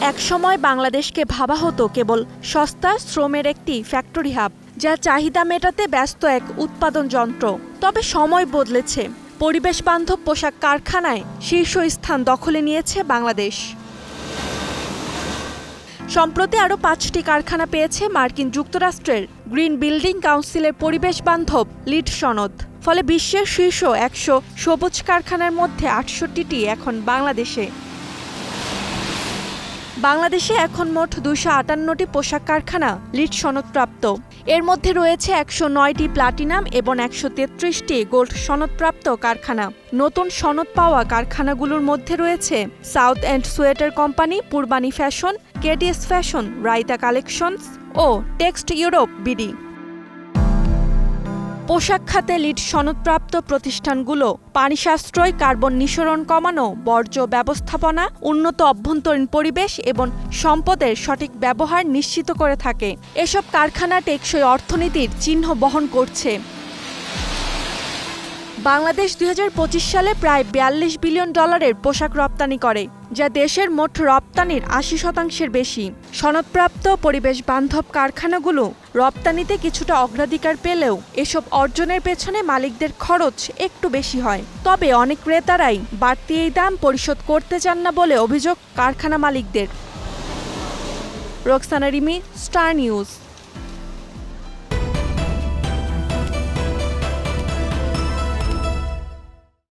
একসময় বাংলাদেশকে ভাবা হতো কেবল সস্তা শ্রমের একটি ফ্যাক্টরি হাব, যা চাহিদা মেটাতে ব্যস্ত এক উৎপাদন যন্ত্র। তবে সময় বদলেছে। পরিবেশ বান্ধব পোশাক কারখানায় শীর্ষস্থান দখলে নিয়েছে বাংলাদেশ। সম্প্রতি আরও ৫টি কারখানা পেয়েছে মার্কিন যুক্তরাষ্ট্রের গ্রিন বিল্ডিং কাউন্সিলের পরিবেশ বান্ধব লিড সনদ। ফলে বিশ্বের শীর্ষ ১০০ সবুজ কারখানার মধ্যে ৬৮টি এখন বাংলাদেশে। বাংলাদেশে এখন মোট ২৫৮টি পোশাক কারখানা লিড সনদপ্রাপ্ত। এর মধ্যে রয়েছে ১০৯টি প্লাটিনাম এবং ১৩৩টি গোল্ড সনদপ্রাপ্ত কারখানা। নতুন সনদ পাওয়া কারখানাগুলোর মধ্যে রয়েছে south end sweater company, Purbani fashion, KDS fashion, Raita collections ও টেক্সট ইউরোপ বিডি। পোশাক খাতে লিড সনদপ্রাপ্ত প্রতিষ্ঠানগুলো পানি সাশ্রয়, কার্বন নিঃসরণ কমানো, বর্জ্য ব্যবস্থাপনা, উন্নত অভ্যন্তরীণ পরিবেশ এবং সম্পদের সঠিক ব্যবহার নিশ্চিত করে থাকে। এসব কারখানা টেকসই অর্থনীতির চিহ্ন বহন করছে। বাংলাদেশ ২০২৫ সালে প্রায় $৪২ বিলিয়ন পোশাক রপ্তানি করে, যা দেশের মোট রপ্তানির ৮০% বেশি। সনদপ্রাপ্ত পরিবেশ বান্ধব কারখানাগুলো রপ্তানিতে কিছুটা অগ্রাধিকার পেলেও এসব অর্জনের পেছনে মালিকদের খরচ একটু বেশি হয়। তবে অনেক ক্রেতারাই বাড়তি এই দাম পরিশোধ করতে চান না বলে অভিযোগ কারখানা মালিকদের। Roksana Rimi, star news.